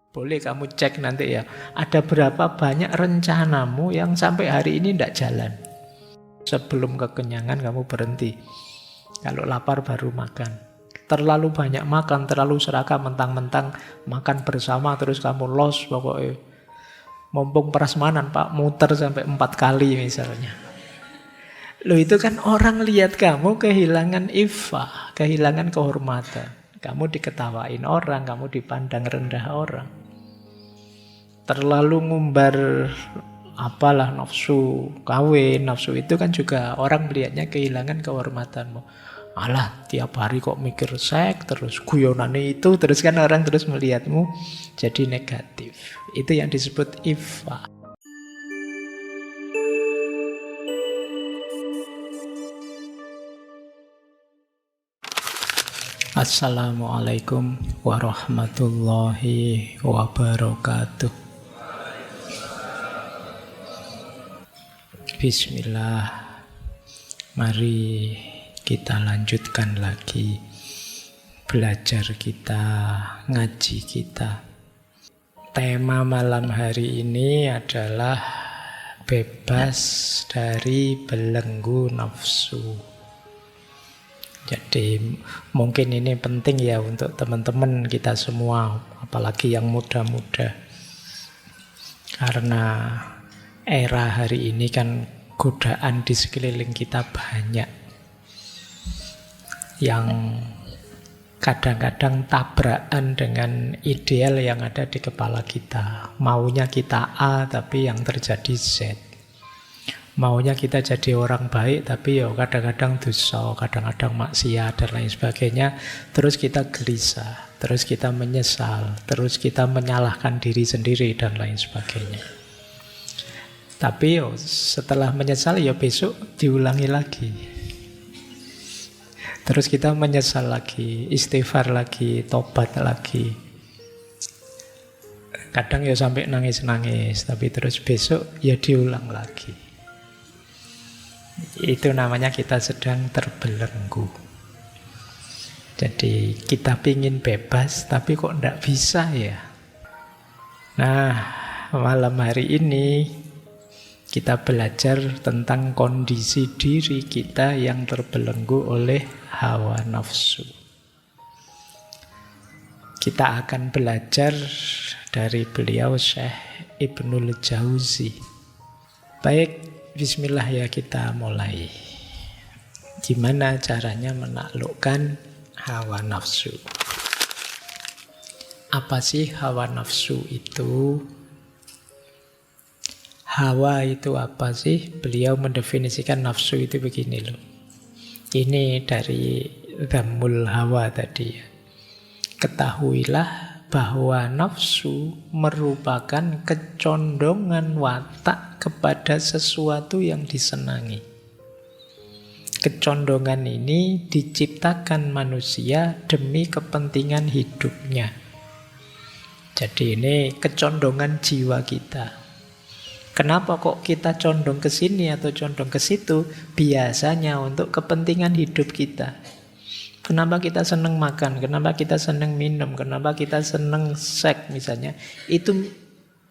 Boleh kamu cek nanti ya, ada berapa banyak rencanamu yang sampai hari ini tidak jalan. Sebelum kekenyangan kamu berhenti. Kalau lapar baru makan. Terlalu banyak makan, terlalu serakah, mentang-mentang makan bersama terus kamu los pokoknya. Mumpung prasmanan Pak, muter sampai 4 kali misalnya. Loh itu kan orang lihat kamu kehilangan iffah, kehilangan kehormatan. Kamu diketawain orang, kamu dipandang rendah orang. Terlalu ngumbar apalah nafsu kawin, nafsu itu kan juga orang melihatnya kehilangan kehormatanmu. Alah, tiap hari kok mikir seks, terus guyonane itu, terus kan orang terus melihatmu jadi negatif. Itu yang disebut iffah. Assalamualaikum warahmatullahi wabarakatuh. Bismillah. Mari kita lanjutkan lagi belajar kita, ngaji kita. Tema malam hari ini adalah bebas dari belenggu nafsu. Jadi mungkin ini penting ya untuk teman-teman kita semua, apalagi yang muda-muda. Karena era hari ini kan godaan di sekeliling kita banyak. Yang kadang-kadang tabrakan dengan ideal yang ada di kepala kita. Maunya kita A tapi yang terjadi Z. Maunya kita jadi orang baik, tapi ya kadang-kadang dosa, kadang-kadang maksiat, dan lain sebagainya. Terus kita gelisah, terus kita menyesal, terus kita menyalahkan diri sendiri, dan lain sebagainya. Tapi yo, setelah menyesal, ya besok diulangi lagi. Terus kita menyesal lagi, istighfar lagi, tobat lagi. Kadang ya sampai nangis-nangis, tapi terus besok ya diulang lagi. Itu namanya kita sedang terbelenggu. Jadi kita pingin bebas tapi kok tidak bisa ya. Nah, malam hari ini kita belajar tentang kondisi diri kita yang terbelenggu oleh hawa nafsu. Kita akan belajar dari beliau Syekh Ibnul Jauzi. Baik, bismillah ya, kita mulai. Gimana caranya menaklukkan hawa nafsu? Apa sih hawa nafsu itu? Hawa itu apa sih? Beliau mendefinisikan nafsu itu begini loh. Ini dari Dhammul Hawa tadi ya. Ketahuilah bahwa nafsu merupakan kecondongan watak kepada sesuatu yang disenangi. Kecondongan ini diciptakan manusia demi kepentingan hidupnya. Jadi ini kecondongan jiwa kita. Kenapa kok kita condong ke sini atau condong ke situ? Biasanya untuk kepentingan hidup kita. Kenapa kita senang makan? Kenapa kita senang minum? Kenapa kita senang seks misalnya? Itu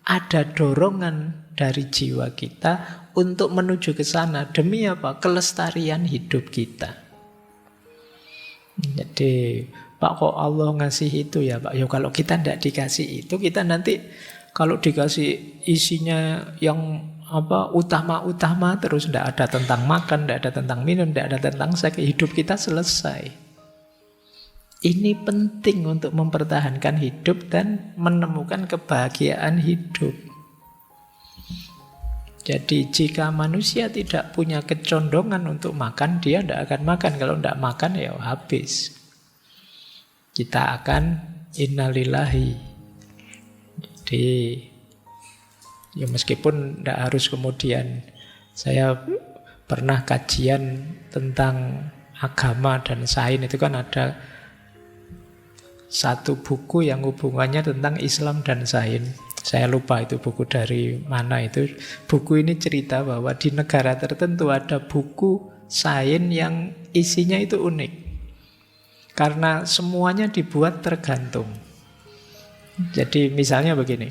ada dorongan dari jiwa kita untuk menuju ke sana. Demi apa? Kelestarian hidup kita. Jadi, Pak kok Allah ngasih itu ya Pak? Ya kalau kita tidak dikasih itu, kita nanti kalau dikasih isinya yang utama-utama terus tidak ada tentang makan, tidak ada tentang minum, tidak ada tentang seks, hidup kita selesai. Ini penting untuk mempertahankan hidup dan menemukan kebahagiaan hidup. Jadi jika manusia tidak punya kecondongan untuk makan, dia tidak akan makan. Kalau tidak makan ya habis. Kita akan innalillahi. Jadi ya meskipun tidak harus kemudian. Saya pernah kajian tentang agama dan sains, itu kan ada satu buku yang hubungannya tentang Islam dan sains. Saya lupa itu buku dari mana itu. Buku ini cerita bahwa di negara tertentu ada buku sains yang isinya itu unik. Karena semuanya dibuat tergantung. Jadi misalnya begini,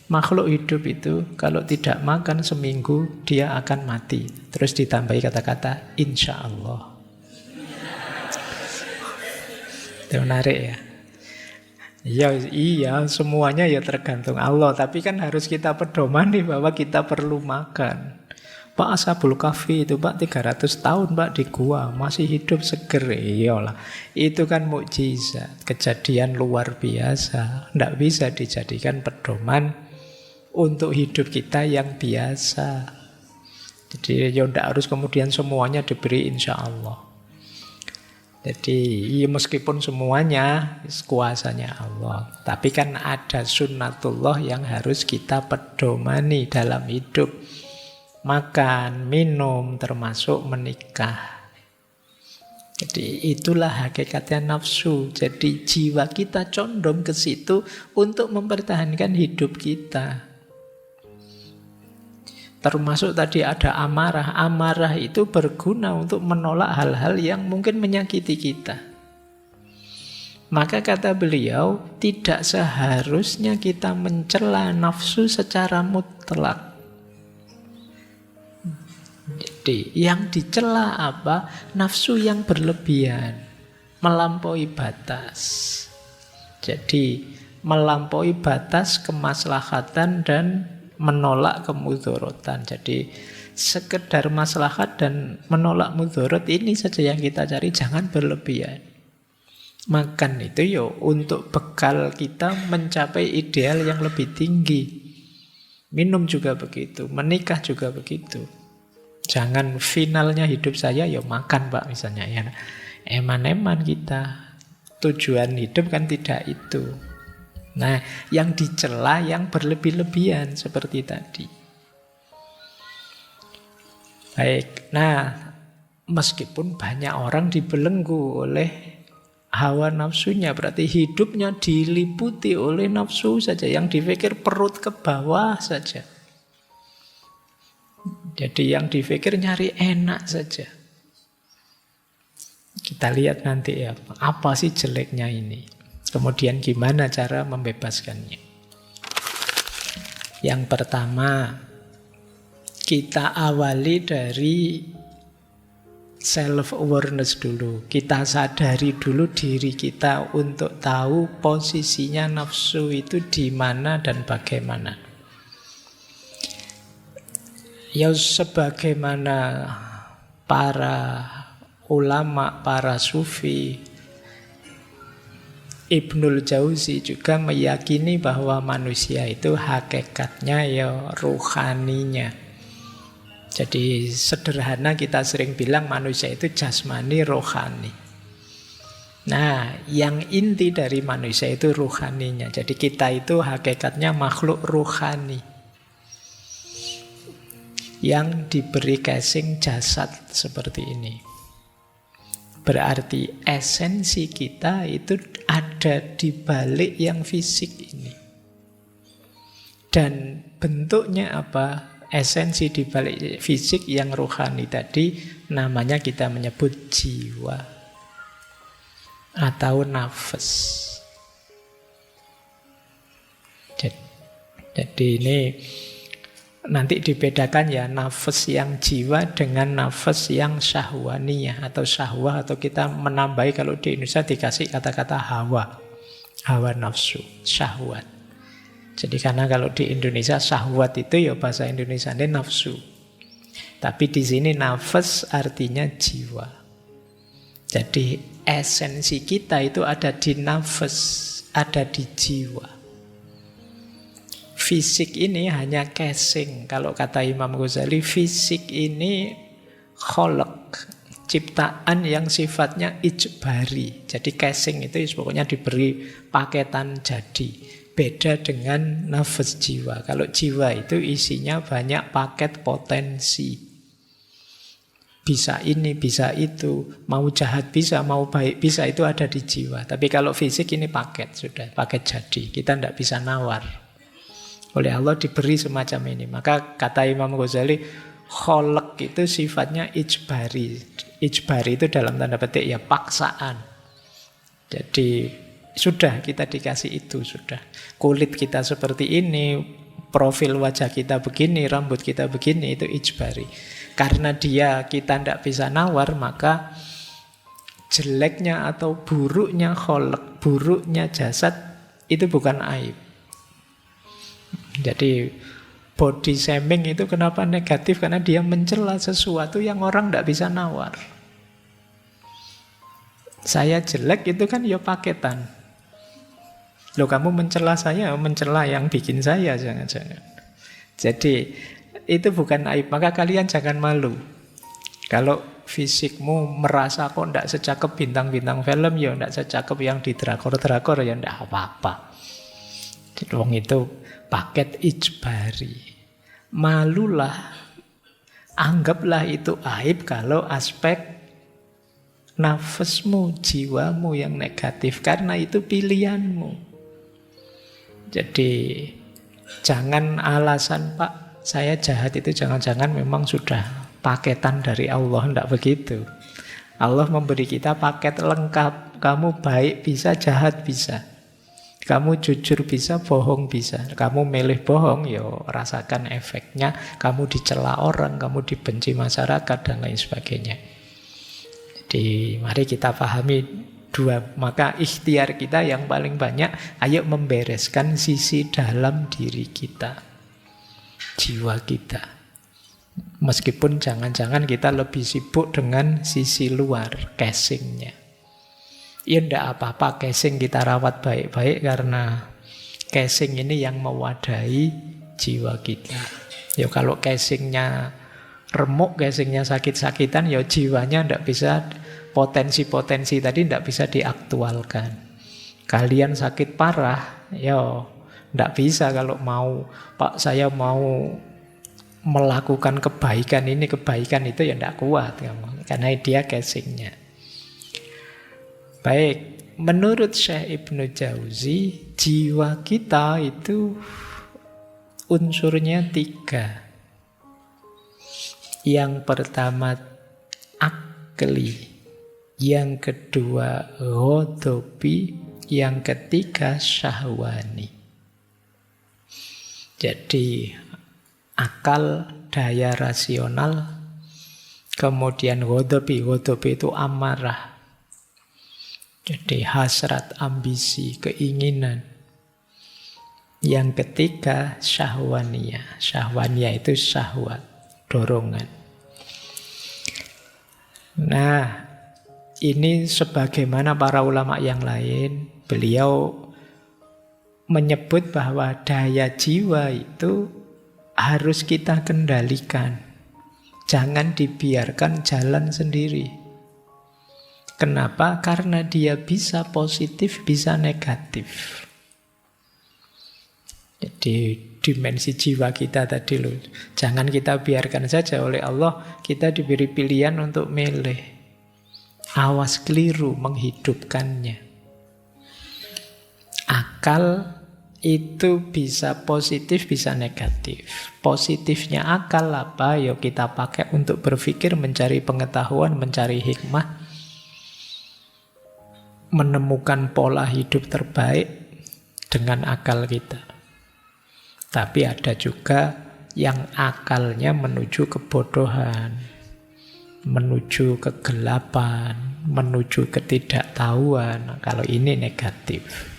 makhluk hidup itu kalau tidak makan seminggu dia akan mati. Terus ditambahi kata-kata insya Allah. Itu menarik ya. Iya, semuanya ya tergantung Allah. Tapi kan harus kita pedomani bahwa kita perlu makan. Pak Ashabul Kahfi itu Pak 300 tahun Pak di gua masih hidup seger. Iyalah. Itu kan mukjizat, kejadian luar biasa. Tidak bisa dijadikan pedoman untuk hidup kita yang biasa. Jadi ya tidak harus kemudian semuanya diberi insya Allah. Jadi ya meskipun semuanya kuasanya Allah, tapi kan ada sunnatullah yang harus kita pedomani dalam hidup. Makan, minum, termasuk menikah. Jadi itulah hakikatnya nafsu. Jadi jiwa kita condong ke situ untuk mempertahankan hidup kita. Termasuk tadi ada amarah. Amarah itu berguna untuk menolak hal-hal yang mungkin menyakiti kita. Maka kata beliau, tidak seharusnya kita mencela nafsu secara mutlak. Jadi yang dicela apa? Nafsu yang berlebihan, melampaui batas. Jadi melampaui batas kemaslahatan dan menolak kemudorotan. Jadi sekedar maslahat dan menolak mudorot ini saja yang kita cari, jangan berlebihan. Makan itu yo untuk bekal kita mencapai ideal yang lebih tinggi. Minum juga begitu, menikah juga begitu. Jangan finalnya hidup saya ya makan Pak misalnya ya. Eman-eman kita. Tujuan hidup kan tidak itu. Nah, yang dicela yang berlebih-lebihan seperti tadi. Baik. Nah, meskipun banyak orang dibelenggu oleh hawa nafsunya, berarti hidupnya diliputi oleh nafsu saja, yang dipikir perut ke bawah saja. Jadi yang dipikir nyari enak saja. Kita lihat nanti ya, apa sih jeleknya ini. Kemudian gimana cara membebaskannya. Yang pertama, kita awali dari self-awareness dulu. Kita sadari dulu diri kita untuk tahu posisinya nafsu itu di mana dan bagaimana. Ya sebagaimana para ulama, para sufi, Ibnul Jauzi juga meyakini bahwa manusia itu hakikatnya ya ruhaninya. Jadi sederhana kita sering bilang manusia itu jasmani, rohani. Nah, yang inti dari manusia itu ruhaninya. Jadi kita itu hakikatnya makhluk ruhani yang diberi casing jasad seperti ini. Berarti esensi kita itu ada di balik yang fisik ini. Dan bentuknya apa? Esensi di balik fisik yang rohani tadi namanya kita menyebut jiwa atau nafas. Jadi ini nanti dibedakan ya, nafas yang jiwa dengan nafas yang syahwaniyah atau syahwah, atau kita menambahi kalau di Indonesia dikasih kata-kata hawa. Hawa nafsu, syahwat. Jadi karena kalau di Indonesia syahwat itu ya bahasa Indonesia ini nafsu. Tapi di sini nafas artinya jiwa. Jadi esensi kita itu ada di nafas, ada di jiwa. Fisik ini hanya casing. Kalau kata Imam Ghazali, fisik ini kholak, ciptaan yang sifatnya ijbari. Jadi casing itu pokoknya diberi paketan jadi. Beda dengan nafas jiwa. Kalau jiwa itu isinya banyak paket potensi. Bisa ini, bisa itu. Mau jahat bisa, mau baik bisa, itu ada di jiwa. Tapi kalau fisik ini paket, sudah paket jadi. Kita tidak bisa nawar. Oleh Allah diberi semacam ini. Maka kata Imam Ghazali, kholak itu sifatnya ijbari. Ijbari itu dalam tanda petik ya paksaan. Jadi sudah kita dikasih itu, sudah. Kulit kita seperti ini, profil wajah kita begini, rambut kita begini, itu ijbari. Karena kita tidak bisa nawar, maka jeleknya atau buruknya kholq, buruknya jasad, itu bukan aib. Jadi body shaming itu kenapa negatif? Karena dia mencela sesuatu yang orang tidak bisa nawar. Saya jelek itu kan ya paketan. Loh, kamu mencela saya, mencela yang bikin saya, jangan-jangan. Jadi itu bukan aib, maka kalian jangan malu. Kalau fisikmu merasa kok tidak secakep bintang-bintang film, ya tidak secakep yang di drakor-drakor, ya tidak apa-apa. Wong itu paket ijbari. Malulah, anggaplah itu aib kalau aspek nafasmu, jiwamu yang negatif, karena itu pilihanmu. Jadi jangan alasan, Pak, saya jahat itu jangan-jangan memang sudah paketan dari Allah. Tidak begitu. Allah memberi kita paket lengkap. Kamu baik bisa, jahat bisa. Kamu jujur bisa, bohong bisa. Kamu milih bohong, ya rasakan efeknya. Kamu dicela orang, kamu dibenci masyarakat, dan lain sebagainya. Jadi mari kita pahami dua. Maka ikhtiar kita yang paling banyak, ayo membereskan sisi dalam diri kita, jiwa kita. Meskipun jangan-jangan kita lebih sibuk dengan sisi luar, casingnya. Ya enggak apa-apa, casing kita rawat baik-baik, karena casing ini yang mewadahi jiwa kita. Ya kalau casingnya remuk, casingnya sakit-sakitan, ya jiwanya enggak bisa, potensi-potensi tadi tidak bisa diaktualkan. Kalian sakit parah, ya tidak bisa kalau mau, Pak, saya mau melakukan kebaikan ini, kebaikan itu, ya tidak kuat kamu, karena dia casingnya. Baik, menurut Syekh Ibnu Jauzi, jiwa kita itu unsurnya 3. Yang pertama akli, yang kedua ghadabi, yang ketiga syahwani. Jadi akal, daya rasional, kemudian ghadabi itu amarah. Jadi hasrat, ambisi, keinginan. Yang ketiga syahwaniyah. Syahwaniyah itu syahwat, dorongan. Nah, ini sebagaimana para ulama yang lain, beliau menyebut bahwa daya jiwa itu harus kita kendalikan. Jangan dibiarkan jalan sendiri. Kenapa? Karena dia bisa positif, bisa negatif. Jadi dimensi jiwa kita tadi loh, jangan kita biarkan saja. Oleh Allah kita diberi pilihan untuk milih. Awas keliru menghidupkannya. Akal itu bisa positif, bisa negatif. Positifnya akal apa? Yuk kita pakai untuk berpikir, mencari pengetahuan, mencari hikmah, menemukan pola hidup terbaik dengan akal kita. Tapi ada juga yang akalnya menuju kebodohan, menuju kegelapan, menuju ketidaktahuan. Kalau ini negatif.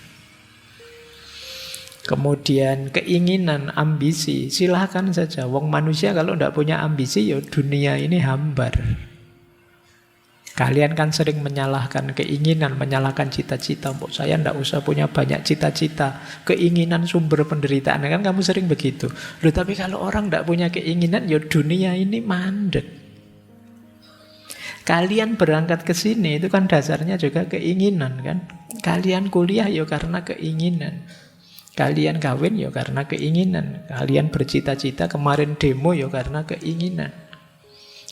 Kemudian keinginan, ambisi, silahkan saja. Wong manusia kalau tidak punya ambisi, ya dunia ini hambar. Kalian kan sering menyalahkan keinginan, menyalahkan cita-cita. Saya tidak usah punya banyak cita-cita. Keinginan sumber penderitaan. Kan kamu sering begitu. Loh, tapi kalau orang tidak punya keinginan, ya dunia ini mandek. Kalian berangkat ke sini itu kan dasarnya juga keinginan kan. Kalian kuliah ya karena keinginan. Kalian kawin ya karena keinginan. Kalian bercita-cita kemarin demo ya karena keinginan.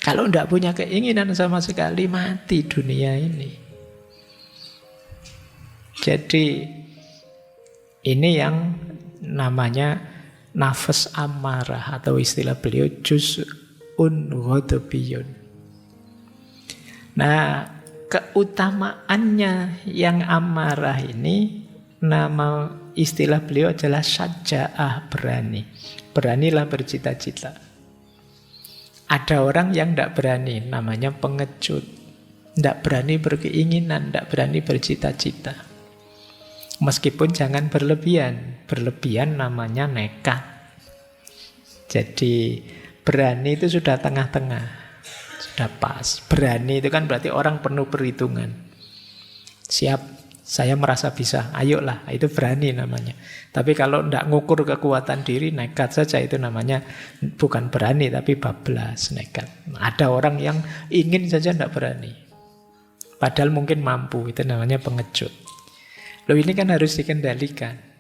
Kalau tidak punya keinginan sama sekali, mati dunia ini. Jadi ini yang namanya nafas amarah, atau istilah beliau juz'un ghadabiyun. Nah, keutamaannya yang amarah ini, nama istilah beliau adalah syaja'ah, berani. Beranilah bercita-cita. Ada orang yang tidak berani, namanya pengecut. Tidak berani berkeinginan, tidak berani bercita-cita. Meskipun jangan berlebihan. Berlebihan namanya nekat. Jadi berani itu sudah tengah-tengah, sudah pas. Berani itu kan berarti orang penuh perhitungan. Siap, saya merasa bisa, ayolah, itu berani namanya. Tapi kalau tidak ngukur kekuatan diri, nekat saja, itu namanya bukan berani, tapi bablas, nekat. Ada orang yang ingin saja tidak berani, padahal mungkin mampu, itu namanya pengecut. Loh, ini kan harus dikendalikan.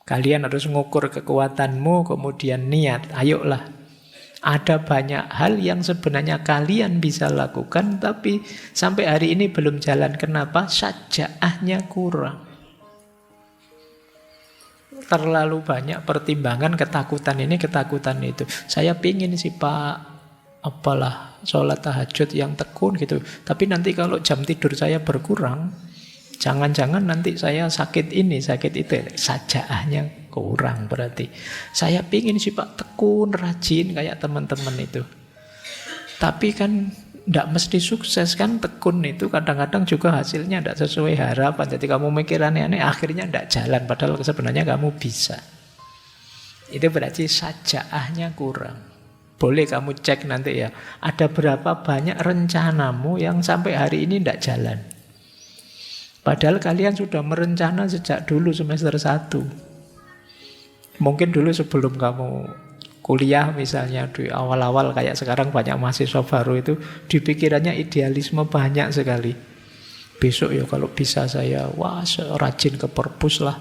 Kalian harus ngukur kekuatanmu, kemudian niat, ayolah. Ada banyak hal yang sebenarnya kalian bisa lakukan, tapi sampai hari ini belum jalan. Kenapa? Syaja'ahnya kurang. Terlalu banyak pertimbangan, ketakutan ini, ketakutan itu. Saya pingin sih Pak, apalah, sholat tahajud yang tekun gitu. Tapi nanti kalau jam tidur saya berkurang, jangan-jangan nanti saya sakit ini, sakit itu. Syaja'ahnya kurang berarti. Saya pingin sih Pak tekun, rajin kayak teman-teman itu. Tapi kan tidak mesti sukses kan, tekun itu kadang-kadang juga hasilnya tidak sesuai harapan. Jadi kamu mikir aneh-aneh, akhirnya tidak jalan. Padahal sebenarnya kamu bisa. Itu berarti syaja'ahnya kurang. Boleh kamu cek nanti ya, ada berapa banyak rencanamu yang sampai hari ini tidak jalan. Padahal kalian sudah merencana sejak dulu semester 1. Mungkin dulu sebelum kamu kuliah misalnya, di awal-awal kayak sekarang banyak mahasiswa baru itu, di pikirannya idealisme banyak sekali. Besok ya kalau bisa saya, rajin ke perpus lah,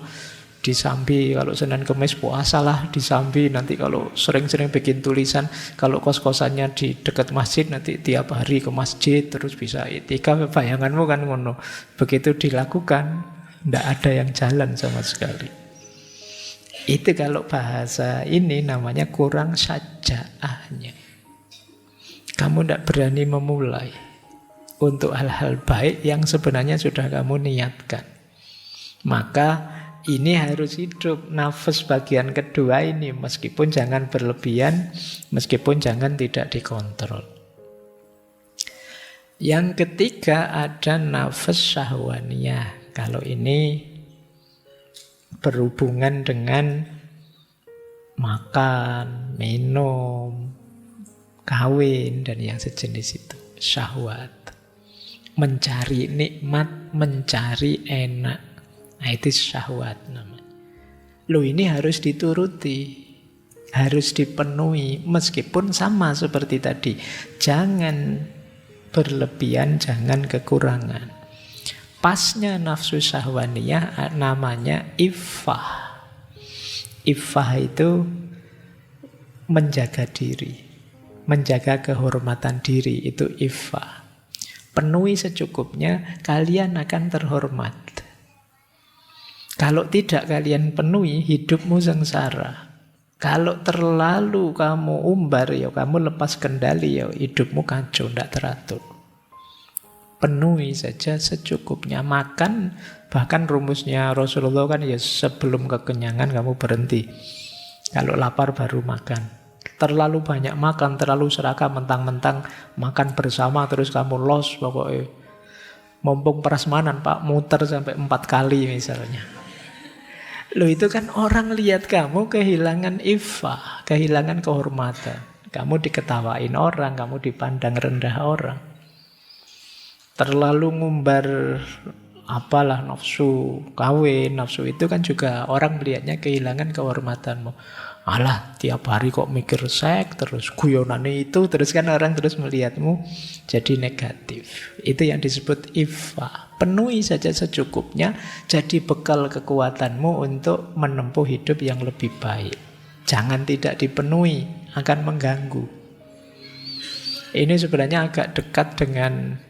di Sambi, kalau Senin Kemis puasa lah di Sambi, nanti kalau sering-sering bikin tulisan, kalau kos-kosannya di dekat masjid nanti tiap hari ke masjid, terus bisa itikaf. Bayanganmu kan ngono. Begitu dilakukan, tidak ada yang jalan sama sekali. Itu kalau bahasa ini namanya kurang syaja'ahnya. Kamu tidak berani memulai untuk hal-hal baik yang sebenarnya sudah kamu niatkan. Maka ini harus hidup nafas bagian kedua ini, meskipun jangan berlebihan, meskipun jangan tidak dikontrol. Yang ketiga ada nafas syahwaniyah. Kalau ini berhubungan dengan makan, minum, kawin, dan yang sejenis itu. Syahwat. Mencari nikmat, mencari enak. Nah, itu syahwat namanya. Loh, ini harus dituruti, harus dipenuhi, meskipun sama seperti tadi. Jangan berlebihan, jangan kekurangan. Pasnya nafsu syahwaniyah namanya iffah. Iffah itu menjaga diri, menjaga kehormatan diri, itu iffah. Penuhi secukupnya, kalian akan terhormat. Kalau tidak kalian penuhi, hidupmu sengsara. Kalau terlalu kamu umbar, ya kamu lepas kendali, ya hidupmu kacau, tidak teratur. Penuhi saja secukupnya. Makan, bahkan rumusnya Rasulullah kan ya sebelum kekenyangan kamu berhenti. Kalau lapar baru makan. Terlalu banyak makan, terlalu serakah, mentang-mentang makan bersama terus kamu los pokoknya. Mumpung prasmanan Pak, muter sampai 4 kali misalnya. Loh, itu kan orang lihat kamu kehilangan iffah, kehilangan kehormatan. Kamu diketawain orang, kamu dipandang rendah orang. Terlalu ngumbar apalah nafsu kawin, nafsu itu kan juga orang melihatnya kehilangan kehormatanmu. Alah, tiap hari kok mikir seks, terus guyonane itu, terus kan orang terus melihatmu jadi negatif. Itu yang disebut iffah. Penuhi saja secukupnya, jadi bekal kekuatanmu untuk menempuh hidup yang lebih baik. Jangan tidak dipenuhi, akan mengganggu. Ini sebenarnya agak dekat dengan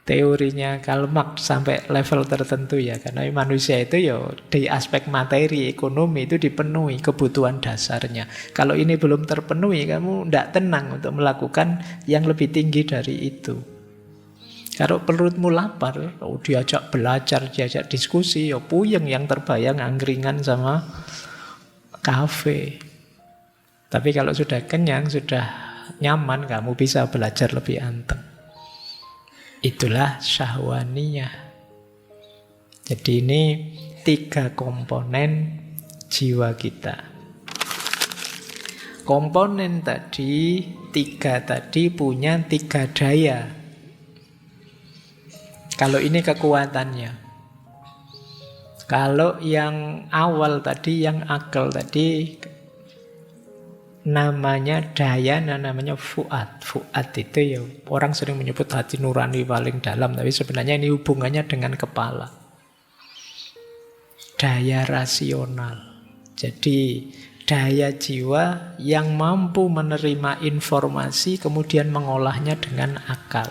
teorinya Karl Marx sampai level tertentu ya. Karena manusia itu ya di aspek materi, ekonomi itu dipenuhi kebutuhan dasarnya. Kalau ini belum terpenuhi, kamu tidak tenang untuk melakukan yang lebih tinggi dari itu. Kalau perutmu lapar, diajak belajar, diajak diskusi, ya puyeng, yang terbayang angkringan sama kafe. Tapi kalau sudah kenyang, sudah nyaman, kamu bisa belajar lebih anteng. Itulah syahwaniyah. Jadi ini 3 komponen jiwa kita. Komponen tadi, 3 tadi punya 3 daya. Kalau ini kekuatannya. Kalau yang awal tadi, yang akal tadi, namanya daya, namanya fuad. Fuad itu ya, orang sering menyebut hati nurani paling dalam, tapi sebenarnya ini hubungannya dengan kepala. Daya rasional. Jadi daya jiwa yang mampu menerima informasi kemudian mengolahnya dengan akal.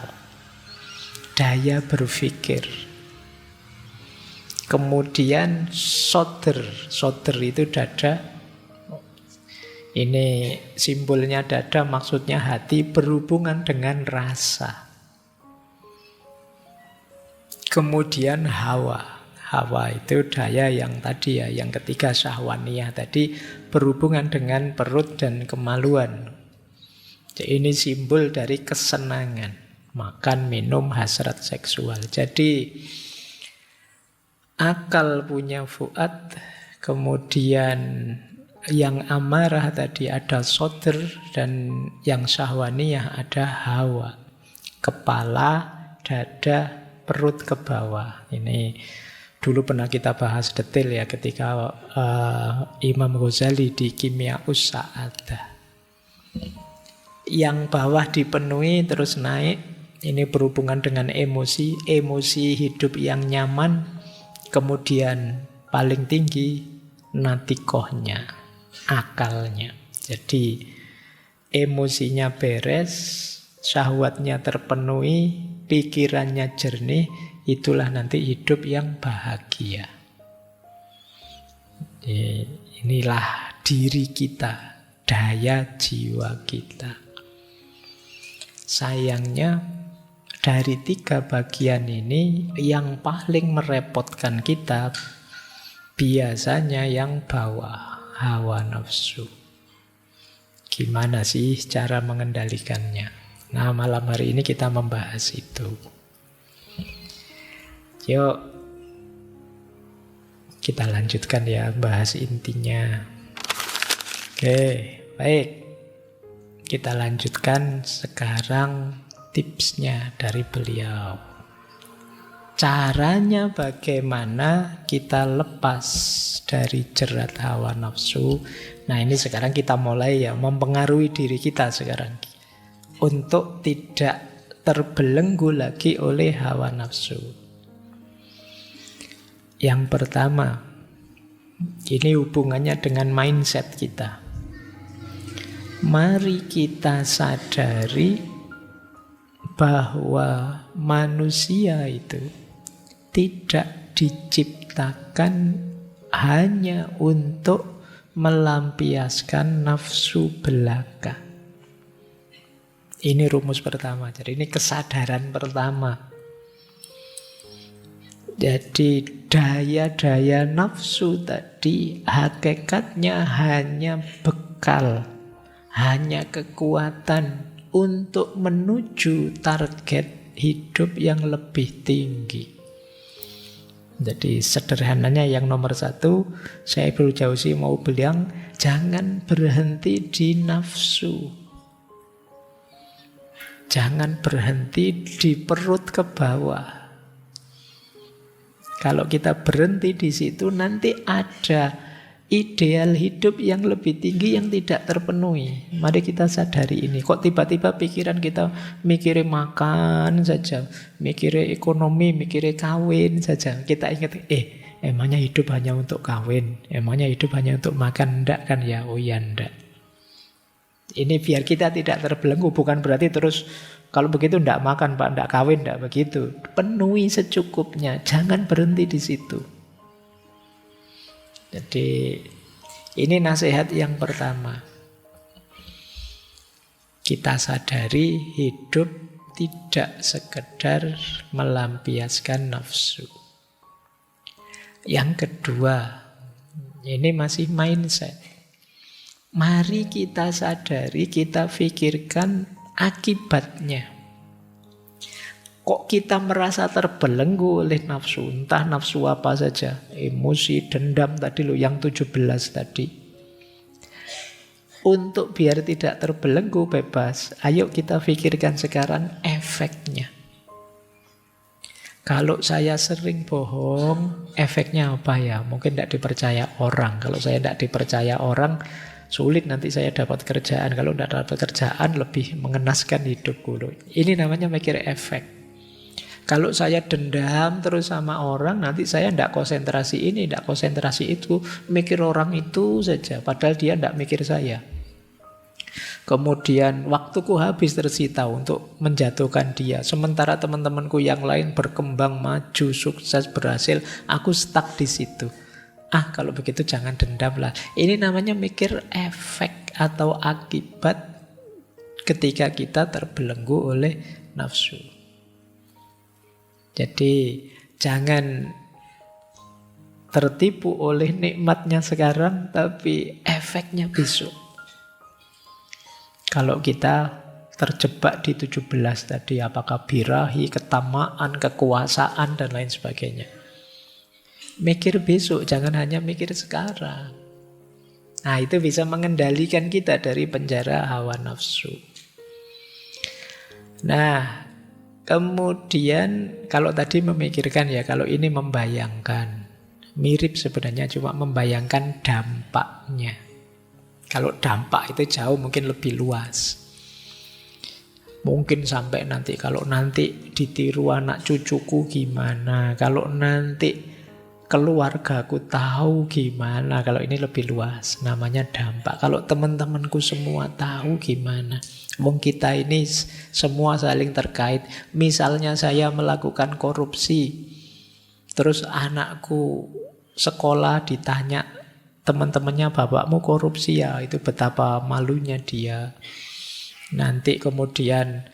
Daya berpikir. Kemudian soder. Soder itu dada. Ini simbolnya dada, maksudnya hati berhubungan dengan rasa. Kemudian hawa. Hawa itu daya yang tadi ya, yang ketiga syahwaniyah tadi, berhubungan dengan perut dan kemaluan. Jadi ini simbol dari kesenangan. Makan, minum, hasrat seksual. Jadi akal punya fuad, kemudian yang amarah tadi ada soder, dan yang syahwaniyah ada hawa. Kepala, dada, perut ke bawah. Ini dulu pernah kita bahas detail ya ketika Imam Ghazali di Kimia Us-Sa'adah. Yang bawah dipenuhi terus naik. Ini berhubungan dengan emosi. Emosi hidup yang nyaman. Kemudian paling tinggi natikohnya, akalnya. Jadi emosinya beres, syahwatnya terpenuhi, pikirannya jernih. Itulah nanti hidup yang bahagia. Inilah diri kita, daya jiwa kita. Sayangnya dari 3 bagian ini yang paling merepotkan kita biasanya yang bawah, hawa nafsu. Gimana sih cara mengendalikannya? Nah, malam hari ini kita membahas itu. Yuk kita lanjutkan ya, bahas intinya. Oke, baik. Kita lanjutkan sekarang tipsnya dari beliau. Caranya bagaimana kita lepas dari jerat hawa nafsu. Nah, ini sekarang kita mulai ya mempengaruhi diri kita sekarang. Untuk tidak terbelenggu lagi oleh hawa nafsu. Yang pertama, ini hubungannya dengan mindset kita. Mari kita sadari bahwa manusia itu tidak diciptakan hanya untuk melampiaskan nafsu belaka. Ini rumus pertama. Jadi ini kesadaran pertama. Jadi daya-daya nafsu tadi hakikatnya hanya bekal, hanya kekuatan untuk menuju target hidup yang lebih tinggi. Jadi sederhananya yang nomor 1, saya Ibnu Jauzi mau bilang, jangan berhenti di nafsu. Jangan berhenti di perut ke bawah. Kalau kita berhenti di situ, nanti ada ideal hidup yang lebih tinggi yang tidak terpenuhi. Mari kita sadari ini. Kok tiba-tiba pikiran kita mikirin makan saja, mikirin ekonomi, mikirin kawin saja. Kita ingat, emangnya hidup hanya untuk kawin? Emangnya hidup hanya untuk makan? Enggak kan ya? Oh iya enggak. Ini biar kita tidak terbelenggu. Bukan berarti terus kalau begitu enggak makan Pak, enggak kawin, enggak begitu. Penuhi secukupnya. Jangan berhenti di situ. Jadi ini nasihat yang pertama. Kita sadari hidup tidak sekedar melampiaskan nafsu. Yang kedua, ini masih mindset. Mari kita sadari, kita pikirkan akibatnya. Kok kita merasa terbelenggu oleh nafsu? Entah nafsu apa saja. Emosi, dendam tadi loh, yang 17 tadi. Untuk biar tidak terbelenggu bebas, ayo kita pikirkan sekarang efeknya. Kalau saya sering bohong, efeknya apa ya? Mungkin tidak dipercaya orang. Kalau saya tidak dipercaya orang, sulit nanti saya dapat kerjaan. Kalau tidak dapat kerjaan, lebih mengenaskan hidupku. Ini namanya mikir efek. Kalau saya dendam terus sama orang, nanti saya tidak konsentrasi ini, tidak konsentrasi itu. Mikir orang itu saja, padahal dia tidak mikir saya. Kemudian waktuku habis tersita untuk menjatuhkan dia. Sementara teman-temanku yang lain berkembang, maju, sukses, berhasil. Aku stuck di situ. Kalau begitu jangan dendam lah. Ini namanya mikir efek atau akibat ketika kita terbelenggu oleh nafsu. Jadi jangan tertipu oleh nikmatnya sekarang, tapi efeknya besok. Kalau kita terjebak di 17 tadi, apakah birahi, ketamaan, kekuasaan, dan lain sebagainya. Mikir besok, jangan hanya mikir sekarang. Nah, itu bisa mengendalikan kita dari penjara hawa nafsu. Nah, kemudian kalau tadi memikirkan ya, kalau ini membayangkan. Mirip sebenarnya, cuma membayangkan dampaknya. Kalau dampak itu jauh mungkin lebih luas. Mungkin sampai nanti, kalau nanti ditiru anak cucuku gimana, kalau nanti keluargaku tahu gimana. Kalau ini lebih luas, namanya dampak. Kalau teman-temanku semua tahu gimana. Wong kita ini semua saling terkait. Misalnya saya melakukan korupsi, terus anakku sekolah ditanya, teman-temannya, bapakmu korupsi ya, itu betapa malunya dia. Nanti kemudian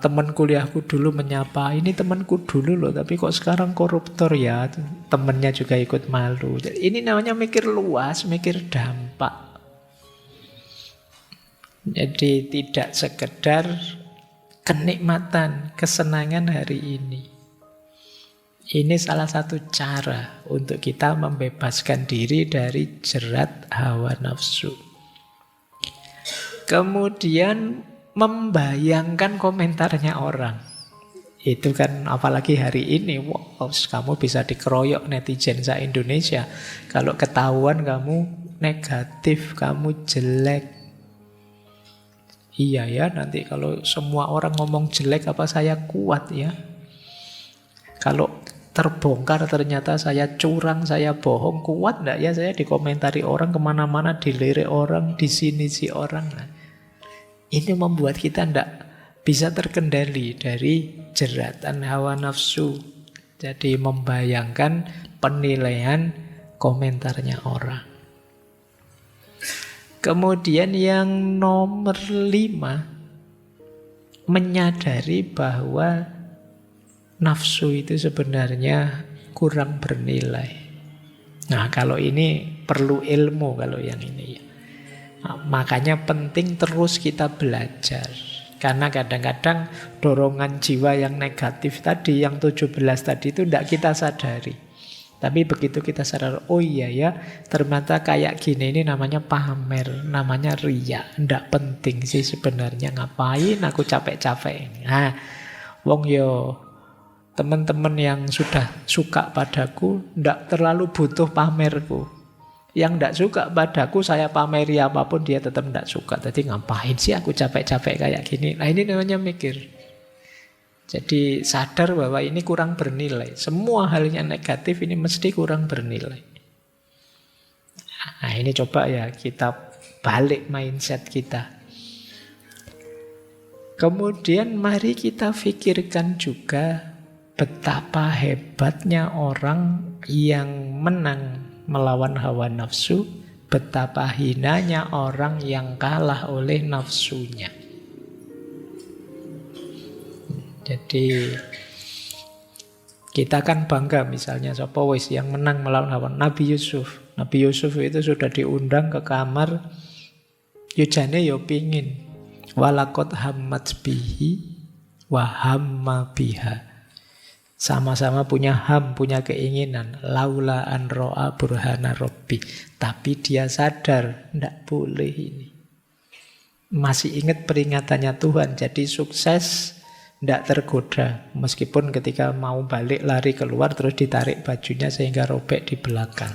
teman kuliahku dulu menyapa, ini temanku dulu loh, tapi kok sekarang koruptor ya, temannya juga ikut malu. Ini namanya mikir luas, mikir dampak. Jadi tidak sekedar kenikmatan, kesenangan hari ini. Ini salah satu cara untuk kita membebaskan diri dari jerat hawa nafsu. Kemudian membayangkan komentarnya orang. Itu kan apalagi hari ini, wow, kamu bisa dikeroyok netizen se-Indonesia. Kalau ketahuan kamu negatif, kamu jelek. Iya ya, nanti kalau semua orang ngomong jelek, apa saya kuat ya? Kalau terbongkar ternyata saya curang, saya bohong, kuat enggak ya saya dikomentari orang kemana-mana, dilirik orang, disinisi orang. Nah, ini membuat kita enggak bisa terkendali dari jeratan hawa nafsu. Jadi membayangkan penilaian komentarnya orang. Kemudian yang nomor 5, menyadari bahwa nafsu itu sebenarnya kurang bernilai. Nah, kalau ini perlu ilmu kalau yang ini ya. Nah, makanya penting terus kita belajar. Karena kadang-kadang dorongan jiwa yang negatif tadi, yang 17 tadi itu tidak kita sadari. Tapi begitu kita sadar, oh iya ya, ternyata kayak gini, ini namanya pamer, namanya riya. Tidak penting sih sebenarnya, ngapain aku capek-capek. Nah, wong yo, teman-teman yang sudah suka padaku tidak terlalu butuh pamerku. Yang tidak suka padaku, saya pameri apapun dia tetap tidak suka. Jadi ngapain sih aku capek-capek kayak gini. Nah, ini namanya mikir. Jadi sadar bahwa ini kurang bernilai. Semua hal yang negatif ini mesti kurang bernilai. Nah, ini coba ya kita balik mindset kita. Kemudian mari kita pikirkan juga betapa hebatnya orang yang menang melawan hawa nafsu, betapa hinanya orang yang kalah oleh nafsunya. Jadi kita kan bangga misalnya sapa wis yang menang melawan hawa Nabi Yusuf. Nabi Yusuf itu sudah diundang ke kamar, yujane yo pingin. Walakot hammat bihi wa hamma biha. Sama-sama punya punya keinginan. Laula an ro'a burhana robbi. Tapi dia sadar, tidak boleh ini. Masih ingat peringatannya Tuhan, jadi sukses, tidak tergoda. Meskipun ketika mau balik lari keluar, terus ditarik bajunya sehingga robek di belakang.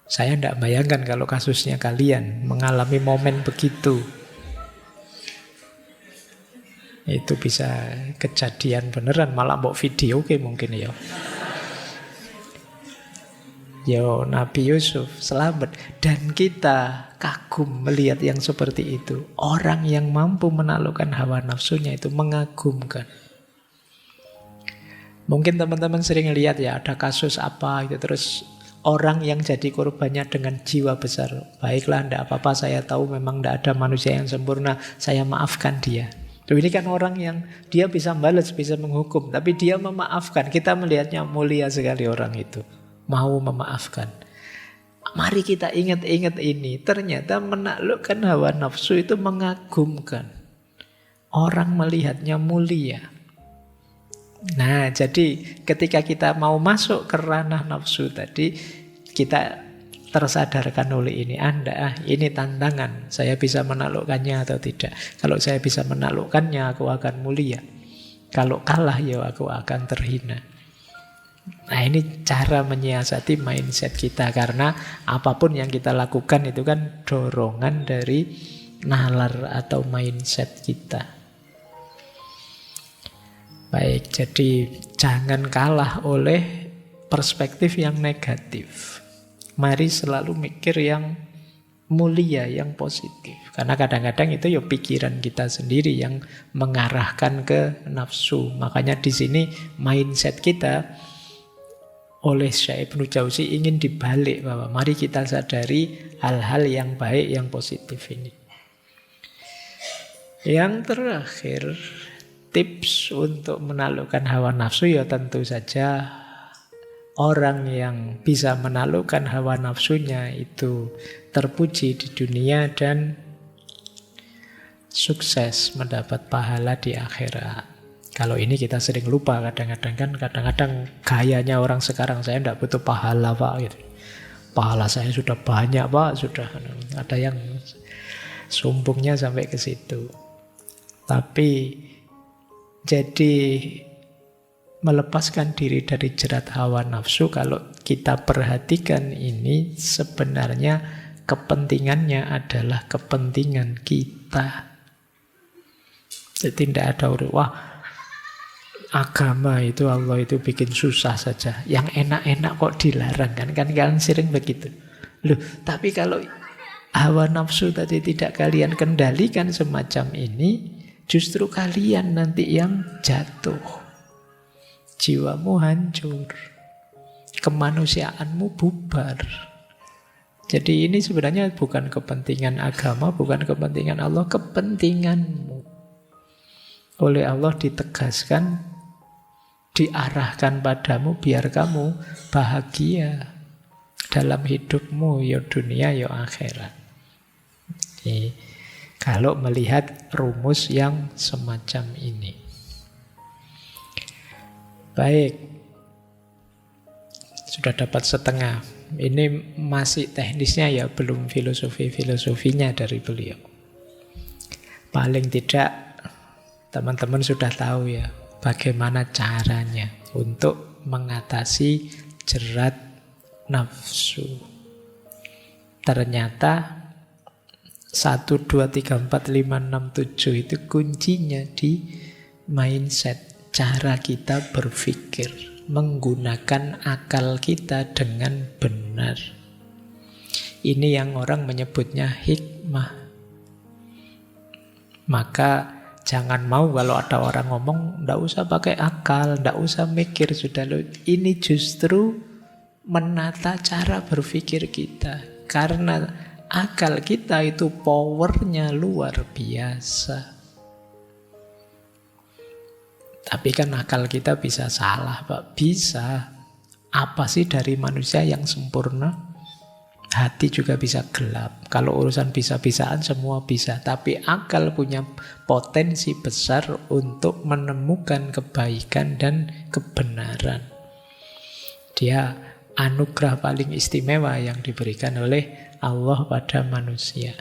Saya tidak bayangkan kalau kasusnya kalian mengalami momen begitu. Itu bisa kejadian beneran, malah mau video oke mungkin ya. Yo Nabi Yusuf selamat. Dan kita kagum melihat yang seperti itu. Orang yang mampu menaklukkan hawa nafsunya itu mengagumkan. Mungkin teman-teman sering lihat ya, ada kasus apa gitu, terus orang yang jadi korbannya dengan jiwa besar. Baiklah, tidak apa-apa, saya tahu memang tidak ada manusia yang sempurna, saya maafkan dia. Loh, ini kan orang yang dia bisa balas, bisa menghukum, tapi dia memaafkan. Kita melihatnya mulia sekali orang itu, mau memaafkan. Mari kita ingat-ingat ini. Ternyata menaklukkan hawa nafsu itu mengagumkan. Orang melihatnya mulia. Nah, jadi ketika kita mau masuk ke ranah nafsu tadi, kita tersadarkan oleh ini. Ini tantangan. Saya bisa menaklukkannya atau tidak. Kalau saya bisa menaklukkannya, aku akan mulia. Kalau kalah, ya aku akan terhina. Nah, ini cara menyiasati mindset kita. Karena apapun yang kita lakukan itu kan dorongan dari nalar atau mindset kita. Baik, jadi jangan kalah oleh perspektif yang negatif. Mari selalu mikir yang mulia, yang positif. Karena kadang-kadang itu ya pikiran kita sendiri yang mengarahkan ke nafsu. Makanya di sini mindset kita oleh Syekh Ibnu Jauzi ingin dibalik, bahwa mari kita sadari hal-hal yang baik, yang positif ini. Yang terakhir, tips untuk menaklukkan hawa nafsu ya tentu saja orang yang bisa menaklukkan hawa nafsunya itu terpuji di dunia dan sukses mendapat pahala di akhirat. Kalau ini kita sering lupa kadang-kadang kan, kadang-kadang gayanya orang sekarang, saya tidak butuh pahala Pak gitu. Pahala saya sudah banyak Pak, sudah ada yang sombongnya sampai ke situ. Tapi jadi melepaskan diri dari jerat hawa nafsu, kalau kita perhatikan ini sebenarnya kepentingannya adalah kepentingan kita. Jadi tidak ada wah agama itu Allah itu bikin susah saja, yang enak-enak kok dilarang kan kalian sering begitu. Loh, tapi kalau hawa nafsu tadi tidak kalian kendalikan semacam ini, justru kalian nanti yang jatuh. Jiwamu hancur, kemanusiaanmu bubar. Jadi ini sebenarnya bukan kepentingan agama, bukan kepentingan Allah, kepentinganmu. Oleh Allah ditegaskan, diarahkan padamu biar kamu bahagia dalam hidupmu, ya dunia, ya akhirat. Jadi, kalau melihat rumus yang semacam ini. Baik, sudah dapat setengah. Ini masih teknisnya ya, belum filosofinya dari beliau. Paling tidak teman-teman sudah tahu ya bagaimana caranya untuk mengatasi jerat nafsu. Ternyata 1, 2, 3, 4, 5, 6, 7 itu kuncinya di mindset. Cara kita berpikir, menggunakan akal kita dengan benar. Ini yang orang menyebutnya hikmah. Maka jangan mau kalau ada orang ngomong, ndak usah pakai akal, ndak usah mikir, sudah loh. Ini justru menata cara berpikir kita. Karena akal kita itu powernya luar biasa. Tapi kan akal kita bisa salah, Pak. Bisa. Apa sih dari manusia yang sempurna? Hati juga bisa gelap. Kalau urusan bisa-bisaan semua bisa. Tapi akal punya potensi besar untuk menemukan kebaikan dan kebenaran. Dia anugerah paling istimewa yang diberikan oleh Allah pada manusia.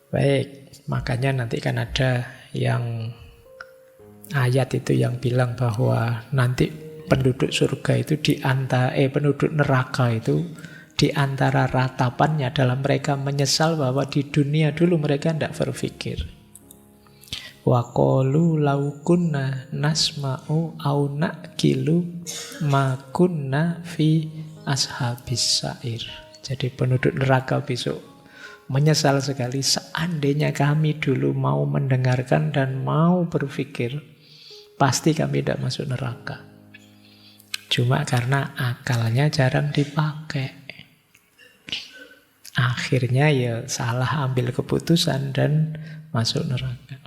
Baik, makanya nanti kan ada yang ayat itu yang bilang bahwa nanti penduduk surga itu penduduk neraka itu di antara ratapannya adalah mereka menyesal bahwa di dunia dulu mereka tidak berpikir. Wa qalu law kunna nasma'u au naqilu ma kunna fi ashabis sa'ir. Jadi penduduk neraka besok menyesal sekali, seandainya kami dulu mau mendengarkan dan mau berpikir, pasti kami tidak masuk neraka. Cuma karena akalnya jarang dipakai. Akhirnya ya salah ambil keputusan dan masuk neraka.